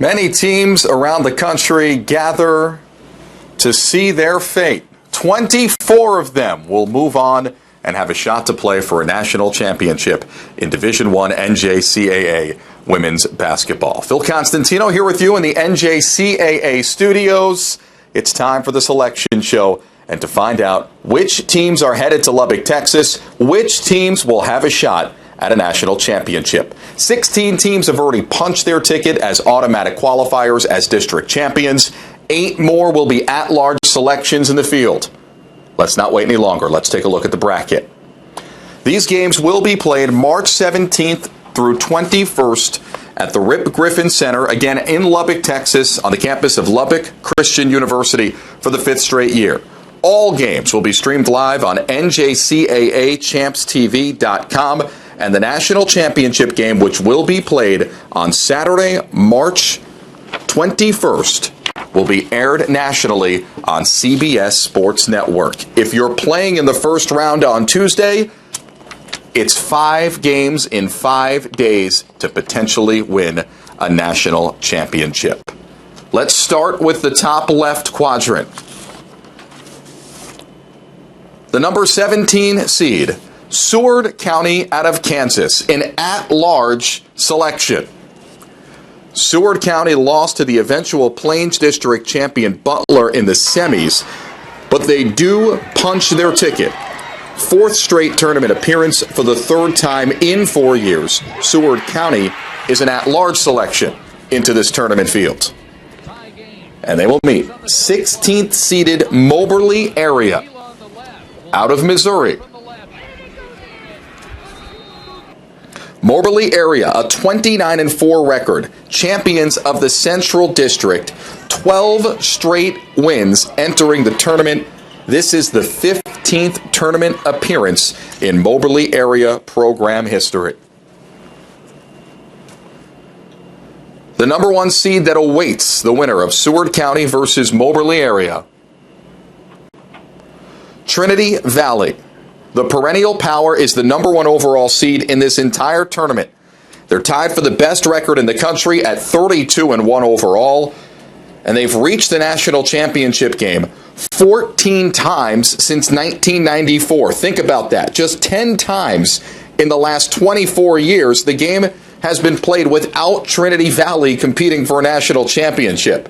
Many teams around the country gather to see their fate. 24 of them will move on and have a shot to play for a national championship in Division I NJCAA women's basketball. Phil Constantino here with you in the NJCAA studios. It's time for the selection show and to find out which teams are headed to Lubbock, Texas, which teams will have a shot at a national championship. 16 teams have already punched their ticket as automatic qualifiers as district champions. 8 more will be at-large selections in the field. Let's not wait any longer. Let's take a look at the bracket. These games will be played March 17th through 21st at the Rip Griffin Center, again in Lubbock, Texas, on the campus of Lubbock Christian University for the 5th straight year. All games will be streamed live on NJCAAChampsTV.com, and the national championship game, which will be played on Saturday, March 21st, will be aired nationally on CBS Sports Network. If you're playing in the first round on Tuesday, it's 5 games in 5 days to potentially win a national championship. Let's start with the top left quadrant. The number 17 seed, Seward County out of Kansas, an at-large selection. Seward County lost to the eventual Plains District champion Butler in the semis, but they do punch their ticket. 4th straight tournament appearance for the 3rd time in 4 years. Seward County is an at-large selection into this tournament field. And they will meet 16th seeded Moberly area out of Missouri. Moberly area, a 29-4 record, champions of the Central District, 12 straight wins entering the tournament. This is the 15th tournament appearance in Moberly area program history. The number 1 seed that awaits the winner of Seward County versus Moberly area, Trinity Valley. The perennial power is the number 1 overall seed in this entire tournament. They're tied for the best record in the country at 32-1 overall, and they've reached the national championship game 14 times since 1994. Think about that. Just 10 times in the last 24 years, the game has been played without Trinity Valley competing for a national championship.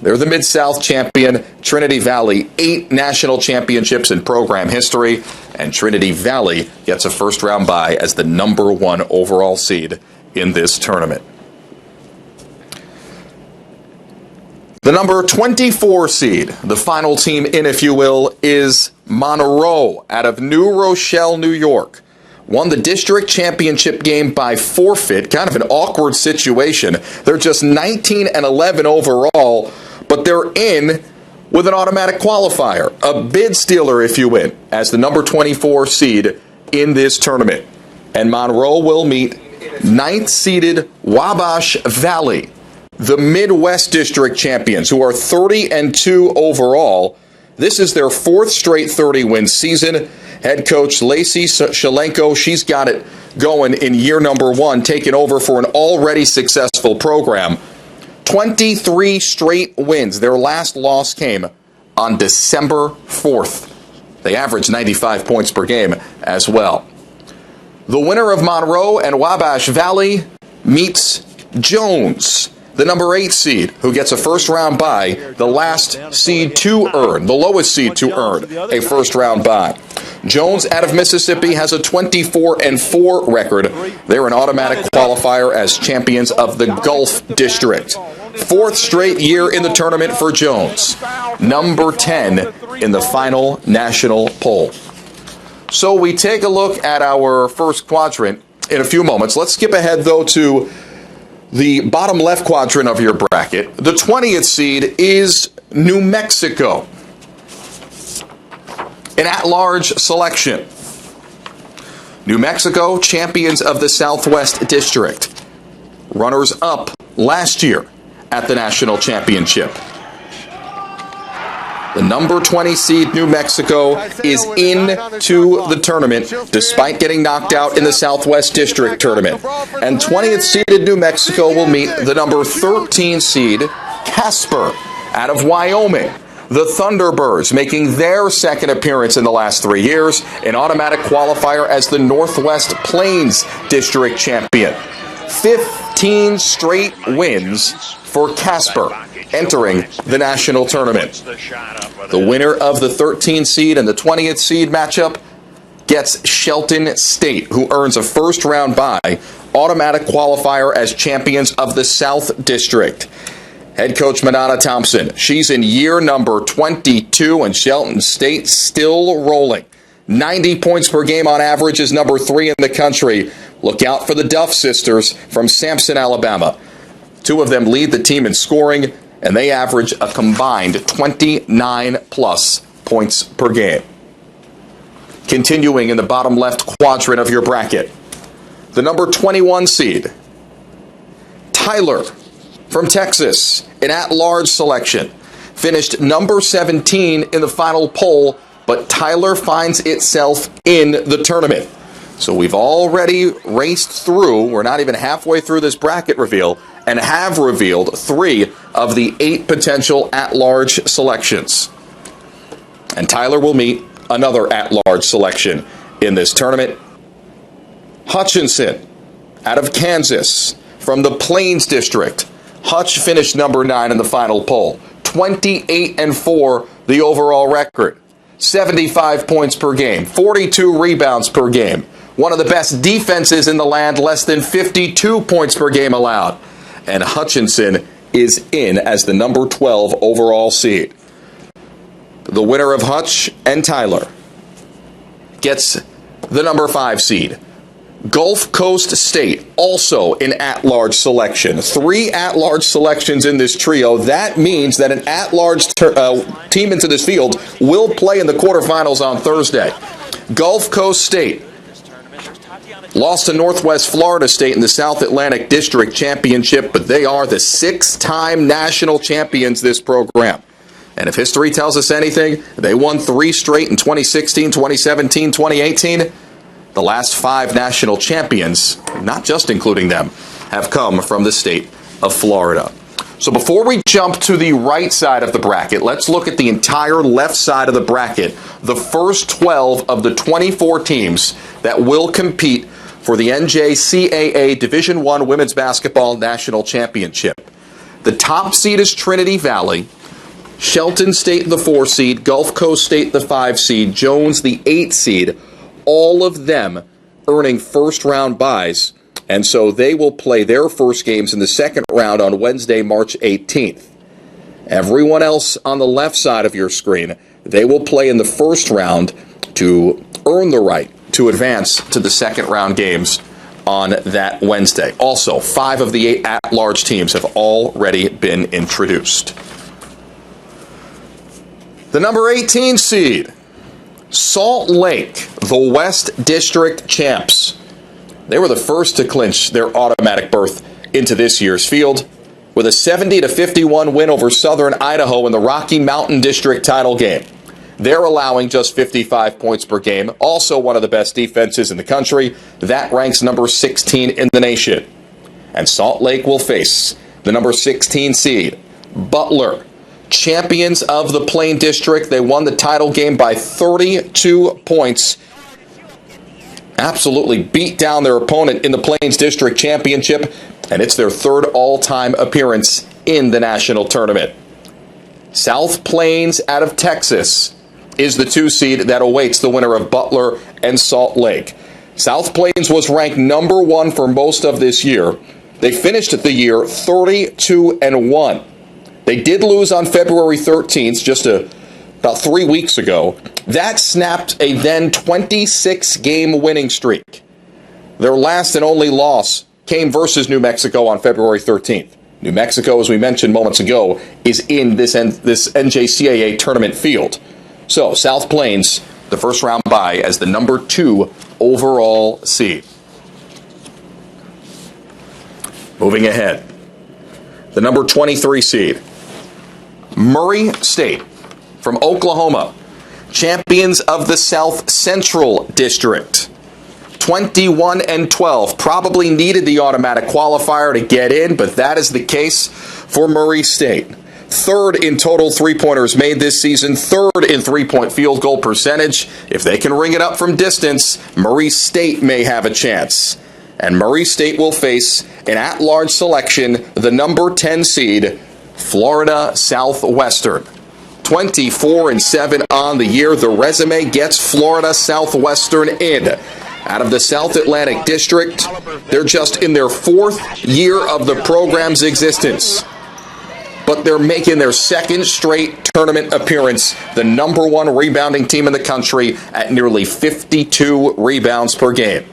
They're the Mid-South champion. Trinity Valley, 8 national championships in program history, and Trinity Valley gets a first-round bye as the number 1 overall seed in this tournament. The number 24 seed, the final team in, if you will, is Monroe out of New Rochelle, New York. Won the district championship game by forfeit, kind of an awkward situation. They're just 19-11 overall, but they're in with an automatic qualifier, a bid stealer if you win, as the number 24 seed in this tournament. And Monroe will meet 9th seeded Wabash Valley, the Midwest District champions, who are 30-2 overall. This is their 4th straight 30-win season. Head coach Lacey Shalenko, she's got it going in year number 1, taking over for an already successful program. 23 straight wins. Their last loss came on December 4th. They averaged 95 points per game as well. The winner of Monroe and Wabash Valley meets Jones, the number 8 seed, who gets a first-round bye, the last seed to earn, the lowest seed to earn a first-round bye. Jones out of Mississippi has a 24-4 record. They're an automatic qualifier as champions of the Gulf District. 4th straight year in the tournament for Jones. Number 10 in the final national poll. So we take a look at our first quadrant in a few moments. Let's skip ahead, though, to the bottom left quadrant of your bracket. The 20th seed is New Mexico, an at-large selection. New Mexico, champions of the Southwest District. Runners-up last year at the national championship. The number 20 seed New Mexico is into the tournament despite getting knocked out in the Southwest District tournament. And 20th seeded New Mexico will meet the number 13 seed Casper out of Wyoming. The Thunderbirds making their second appearance in the last 3 years, an automatic qualifier as the Northwest Plains District champion. 15 straight wins for Casper entering the national tournament. The winner of the 13th seed and the 20th seed matchup gets Shelton State, who earns a first-round bye, automatic qualifier as champions of the South District. Head coach Madonna Thompson, she's in year number 22, and Shelton State still rolling. 90 points per game on average is number 3 in the country. Look out for the Duff sisters from Sampson, Alabama. 2 of them lead the team in scoring, and they average a combined 29-plus points per game. Continuing in the bottom left quadrant of your bracket, the number 21 seed, Tyler from Texas, an at-large selection, finished number 17 in the final poll, but Tyler finds itself in the tournament. So we've already raced through, we're not even halfway through this bracket reveal, and have revealed 3 of the 8 potential at-large selections. And Tyler will meet another at-large selection in this tournament. Hutchinson, out of Kansas, from the Plains District. Hutch finished number 9 in the final poll. 28-4 the overall record. 75 points per game. 42 rebounds per game. One of the best defenses in the land, less than 52 points per game allowed. And Hutchinson is in as the number 12 overall seed. The winner of Hutch and Tyler gets the number 5 seed. Gulf Coast State, also an at-large selection. 3 at-large selections in this trio. That means that an at-large team into this field will play in the quarterfinals on Thursday. Gulf Coast State lost to Northwest Florida State in the South Atlantic District Championship, but they are the 6-time national champions this program. And if history tells us anything, they won 3 straight in 2016, 2017, 2018. The last 5 national champions, not just including them, have come from the state of Florida. So before we jump to the right side of the bracket, let's look at the entire left side of the bracket, the first 12 of the 24 teams that will compete for the NJCAA Division I Women's Basketball National Championship. The top seed is Trinity Valley, Shelton State the 4 seed, Gulf Coast State the 5 seed, Jones the 8 seed, all of them earning first-round byes, and so they will play their first games in the second round on Wednesday, March 18th. Everyone else on the left side of your screen, they will play in the first round to earn the right to advance to the second round games on that Wednesday. Also, 5 of the 8 at-large teams have already been introduced. The number 18 seed, Salt Lake, the West District champs. They were the first to clinch their automatic berth into this year's field with a 70-51 win over Southern Idaho in the Rocky Mountain District title game. They're allowing just 55 points per game, also one of the best defenses in the country. That ranks number 16 in the nation. And Salt Lake will face the number 16 seed, Butler. Champions of the Plain District. They won the title game by 32 points. Absolutely beat down their opponent in the Plains District Championship, and it's their 3rd all-time appearance in the national tournament. South Plains out of Texas is the 2 seed that awaits the winner of Butler and Salt Lake. South Plains was ranked number 1 for most of this year. They finished the year 32-1. They did lose on February 13th, just about 3 weeks ago. That snapped a then 26-game winning streak. Their last and only loss came versus New Mexico on February 13th. New Mexico, as we mentioned moments ago, is in this NJCAA tournament field. So, South Plains, the first round bye as the number 2 overall seed. Moving ahead, the number 23 seed, Murray State, from Oklahoma, champions of the South Central District. 21-12, probably needed the automatic qualifier to get in, but that is the case for Murray State. Third in total three-pointers made this season, third in three-point field goal percentage. If they can ring it up from distance, Murray State may have a chance. And Murray State will face an at-large selection, the number 10 seed, Florida Southwestern. 24-7 on the year. The resume gets Florida Southwestern in. Out of the South Atlantic District, they're just in their fourth year of the program's existence. But they're making their second straight tournament appearance, the number one rebounding team in the country at nearly 52 rebounds per game.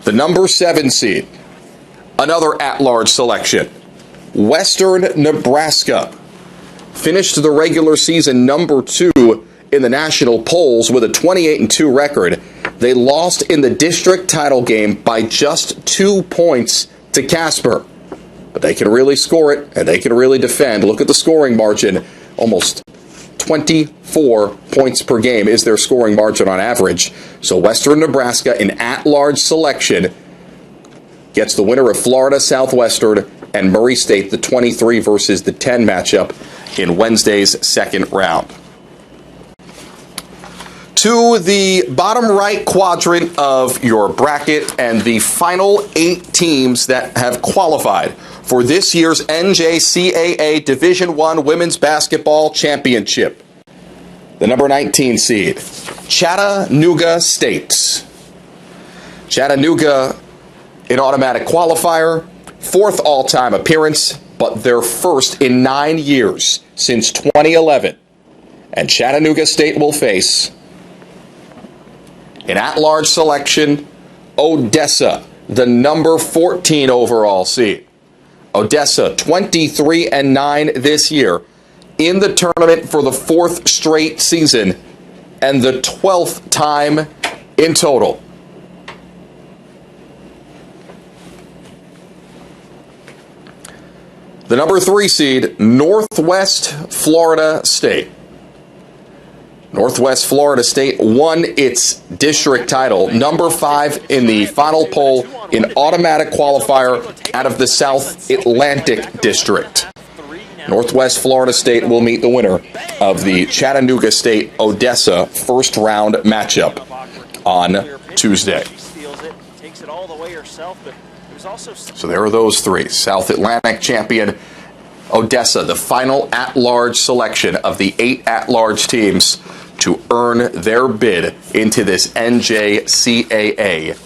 The number 7 seed, another at-large selection, Western Nebraska, finished the regular season number 2 in the national polls with a 28-2 record. They lost in the district title game by just 2 points to Casper. But they can really score it, and they can really defend. Look at the scoring margin. Almost 24 points per game is their scoring margin on average. So Western Nebraska, an at-large selection, gets the winner of Florida Southwestern and Murray State, the 23 versus the 10 matchup in Wednesday's second round. To the bottom right quadrant of your bracket and the final 8 teams that have qualified for this year's NJCAA Division I Women's Basketball Championship. The number 19 seed, Chattanooga State. Chattanooga, an automatic qualifier, 4th all-time appearance, but their first in 9 years since 2011. And Chattanooga State will face an at-large selection, Odessa, the number 14 overall seed. Odessa, 23-9 this year, in the tournament for the 4th straight season and the 12th time in total. The number 3 seed, Northwest Florida State. Northwest Florida State won its district title, number 5 in the final poll in automatic qualifier out of the South Atlantic District. Northwest Florida State will meet the winner of the Chattanooga State-Odessa first-round matchup on Tuesday. So there are those 3. South Atlantic champion Odessa, the final at-large selection of the 8 at-large teams to earn their bid into this NJCAA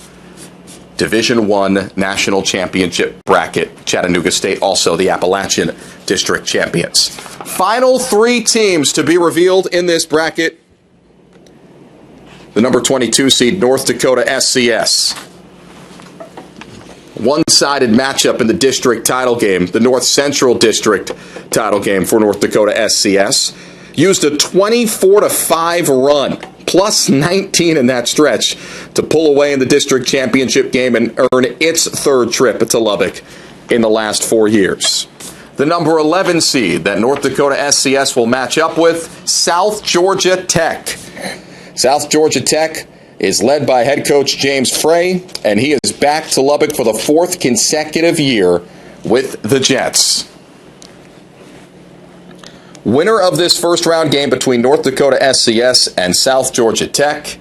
Division I National Championship bracket. Chattanooga State also the Appalachian District champions. Final 3 teams to be revealed in this bracket. The number 22 seed North Dakota SCS. One-sided matchup in the district title game, the North Central District title game for North Dakota SCS. Used a 24-5 run, plus 19 in that stretch, to pull away in the district championship game and earn its 3rd trip to Lubbock in the last 4 years. The number 11 seed that North Dakota SCS will match up with, South Georgia Tech. South Georgia Tech is led by head coach James Frey, and he is back to Lubbock for the 4th consecutive year with the Jets. Winner of this first-round game between North Dakota SCS and South Georgia Tech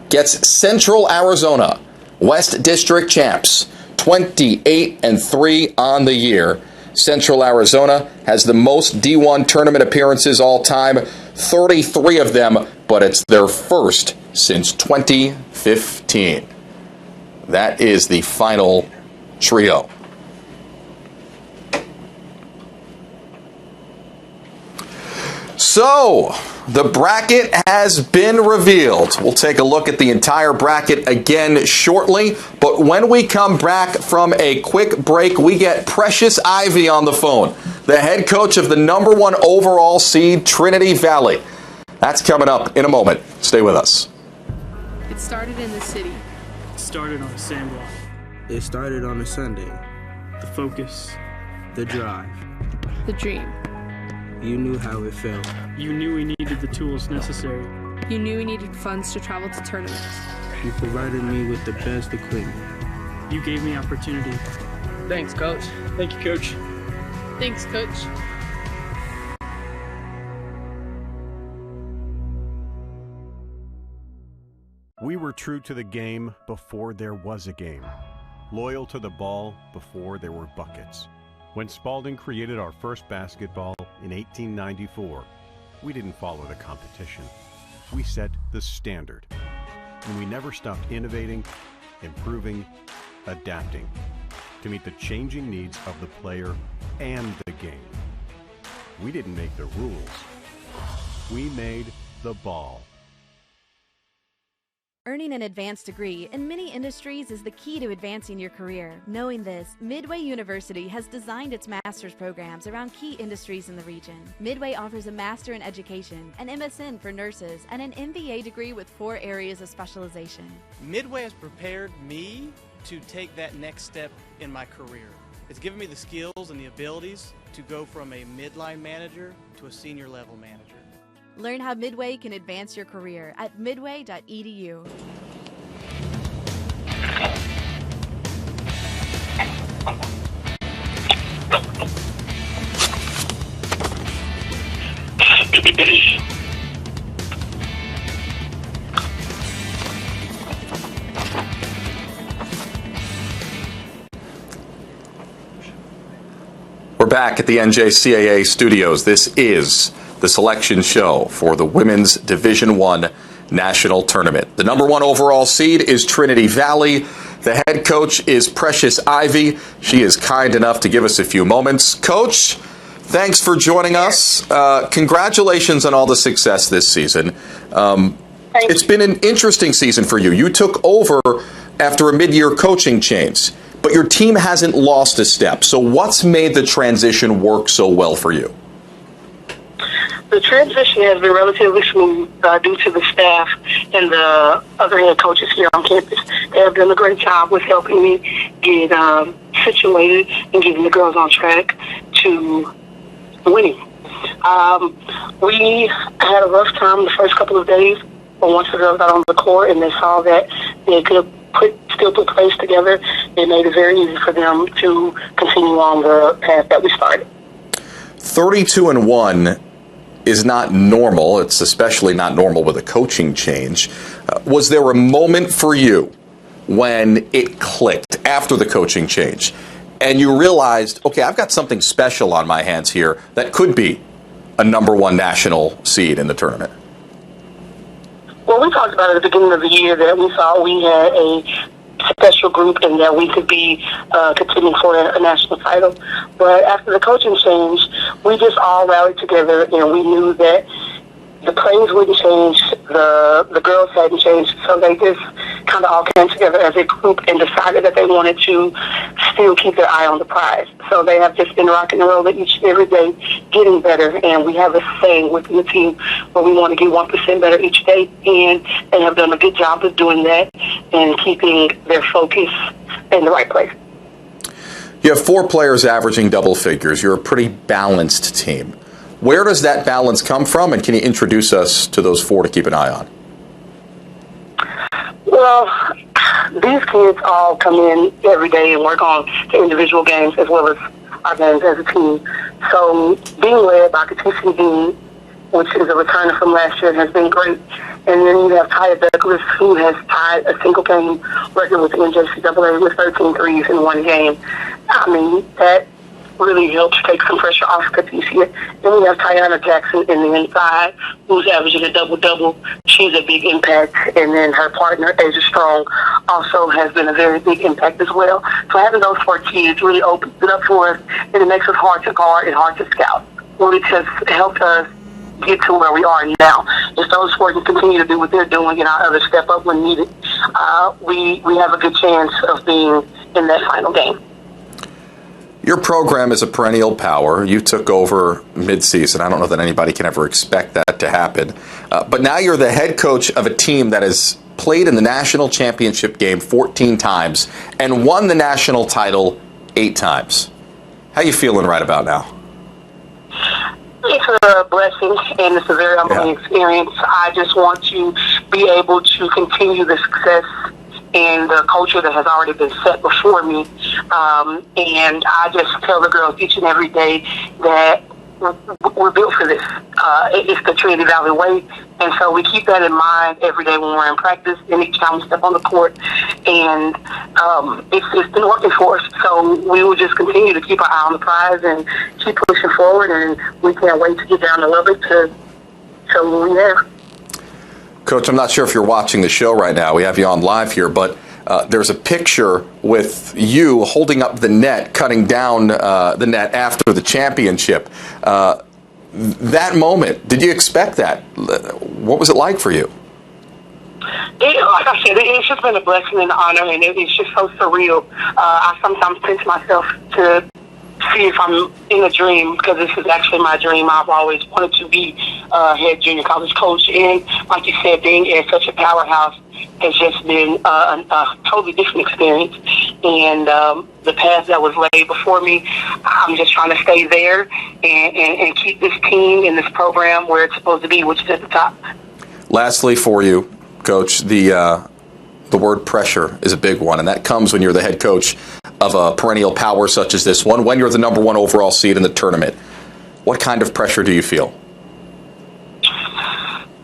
gets Central Arizona, West District champs, 28-3 on the year. Central Arizona has the most D1 tournament appearances all time, 33 of them, but it's their first since 2015. That is the final trio. So, the bracket has been revealed. We'll take a look at the entire bracket again shortly, but when we come back from a quick break, we get Precious Ivy on the phone, the head coach of the number 1 overall seed, Trinity Valley. That's coming up in a moment. Stay with us. It started in the city. It started on a sandblock. It started on a Sunday. The focus. The drive. The dream. You knew how it felt. You knew we needed the tools necessary. You knew we needed funds to travel to tournaments. You provided me with the best equipment. You gave me opportunity. Thanks, Coach. Thank you, Coach. Thanks, Coach. We were true to the game before there was a game. Loyal to the ball before there were buckets. When Spalding created our first basketball in 1894, we didn't follow the competition. We set the standard. And we never stopped innovating, improving, adapting to meet the changing needs of the player and the game. We didn't make the rules. We made the ball. Earning an advanced degree in many industries is the key to advancing your career. Knowing this, Midway University has designed its master's programs around key industries in the region. Midway offers a Master in Education, an MSN for nurses, and an MBA degree with 4 areas of specialization. Midway has prepared me to take that next step in my career. It's given me the skills and the abilities to go from a midline manager to a senior level manager. Learn how Midway can advance your career at midway.edu. We're back at the NJCAA studios. This is the selection show for the Women's Division I National Tournament. The number 1 overall seed is Trinity Valley. The head coach is Precious Ivy. She is kind enough to give us a few moments. Coach, thanks for joining us. Congratulations on all the success this season. It's been an interesting season for you. You took over after a mid-year coaching change, but your team hasn't lost a step. So what's made the transition work so well for you? The transition has been relatively smooth due to the staff and the other head coaches here on campus. They have done a great job with helping me get situated and getting the girls on track to winning. We had a rough time the first couple of days, but once the girls got on the court and they saw that they could still put plays together, it made it very easy for them to continue on the path that we started. 32-1 is not normal. It's especially not normal with a coaching change. Was there a moment for you when it clicked after the coaching change and you realized, okay, I've got something special on my hands here that could be a number 1 national seed in the tournament? Well, we talked about at the beginning of the year that we thought we had a special group and that we could be contending for a national title. But after the coaching change, we just all rallied together and we knew that the plays wouldn't change, the girls hadn't changed, so they just kind of all came together as a group and decided that they wanted to still keep their eye on the prize. So they have just been rocking and rolling each and every day, getting better, and we have a saying within the team where we want to get 1% better each day, and they have done a good job of doing that and keeping their focus in the right place. You have 4 players averaging double figures. You're a pretty balanced team. Where does that balance come from, and can you introduce us to those 4 to keep an eye on? Well, these kids all come in every day and work on the individual games as well as our games as a team. So being led by Katisha Dean, which is a returner from last year, has been great. And then you have Tyra Douglas, who has tied a single game record with the NJCAA with 13 threes in 1 game. I mean, that really helps take some pressure off Katisha. Then we have Tiana Jackson in the inside, who's averaging a double-double. She's a big impact. And then her partner, Asia Strong, also has been a very big impact as well. So having those 4 kids really opens it up for us, and it makes us hard to guard and hard to scout, which has helped us get to where we are now. If those 4 can continue to do what they're doing and our others step up when needed, we have a good chance of being in that final game. Your program is a perennial power. You took over midseason. I don't know that anybody can ever expect that to happen. But now you're the head coach of a team that has played in the national championship game 14 times and won the national title 8 times. How you feeling right about now? It's a blessing, and it's a very humbling experience. I just want to be able to continue the success and the culture that has already been set before me. And I just tell the girls each and every day that we're built for this. It's the Trinity Valley way. And so we keep that in mind every day when we're in practice and each time we step on the court. And it's been working for us. So we will just continue to keep our eye on the prize and keep pushing forward. And we can't wait to get down to Lubbock to show what we have. Coach, I'm not sure if you're watching the show right now. We have you on live here, but there's a picture with you holding up the net, cutting down the net after the championship. That moment, did you expect that? What was it like for you? Like I said, it's just been a blessing and an honor, and it's just so surreal. I sometimes pinch myself to see if I'm in a dream, because this is actually my dream. I've always wanted to be a head junior college coach, and like you said, being at such a powerhouse has just been a totally different experience. And the path that was laid before me, I'm just trying to stay there and keep this team and this program where it's supposed to be, which is at the top. Lastly for you, Coach, the word pressure is a big one, and that comes when you're the head coach of a perennial power such as this one, when you're the number one overall seed in the tournament. What kind of pressure do you feel?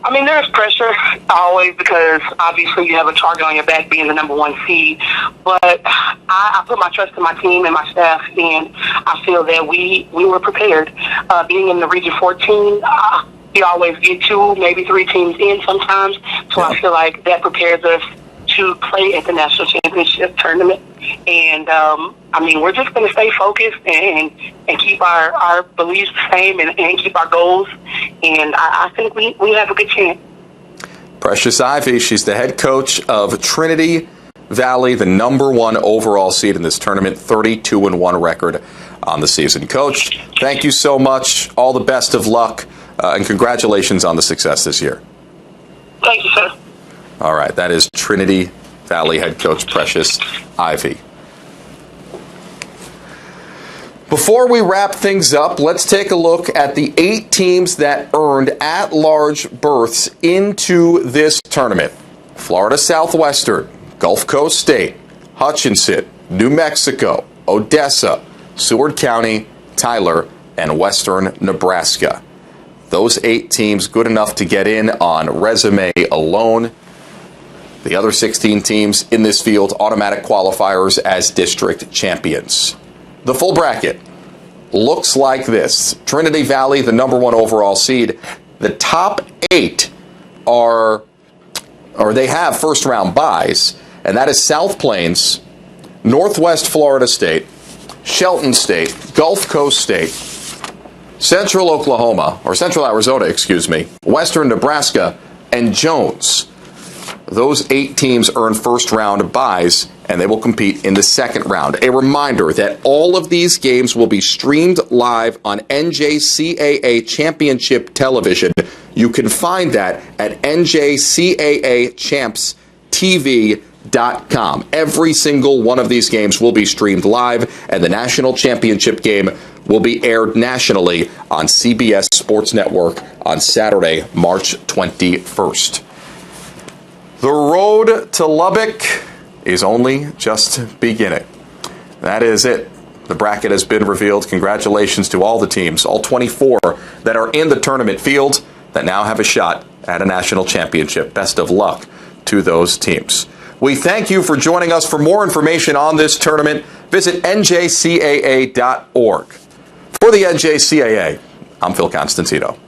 I mean, there's pressure always, because obviously you have a target on your back being the number one seed. But I put my trust in my team and my staff, and I feel that we were prepared. Being in the Region 14, you always get 2, maybe 3 teams in sometimes. So I feel like that prepares us to play at the national championship tournament. And I mean, we're just going to stay focused and keep our beliefs the same and keep our goals. And I think we have a good chance. Precious Ivy, she's the head coach of Trinity Valley, the number one overall seed in this tournament, 32-1 record on the season. Coach, thank you so much. All the best of luck, and congratulations on the success this year. Thank you, sir. All right, that is Trinity Valley head coach Precious Ivy. Before we wrap things up, let's take a look at the 8 teams that earned at-large berths into this tournament. Florida Southwestern, Gulf Coast State, Hutchinson, New Mexico, Odessa, Seward County, Tyler, and Western Nebraska. Those 8 teams good enough to get in on resume alone. The other 16 teams in this field, automatic qualifiers as district champions. The full bracket looks like this. Trinity Valley, the number one overall seed. The top 8 they have first round byes, and that is South Plains, Northwest Florida State, Shelton State, Gulf Coast State, Central Arizona, Western Nebraska, and Jones. Those 8 teams earn first-round byes, and they will compete in the second round. A reminder that all of these games will be streamed live on NJCAA Championship Television. You can find that at NJCAAChampsTV.com. Every single one of these games will be streamed live, and the national championship game will be aired nationally on CBS Sports Network on Saturday, March 21st. The road to Lubbock is only just beginning. That is it. The bracket has been revealed. Congratulations to all the teams, all 24 that are in the tournament field that now have a shot at a national championship. Best of luck to those teams. We thank you for joining us. For more information on this tournament, visit njcaa.org. For the NJCAA, I'm Phil Constantino.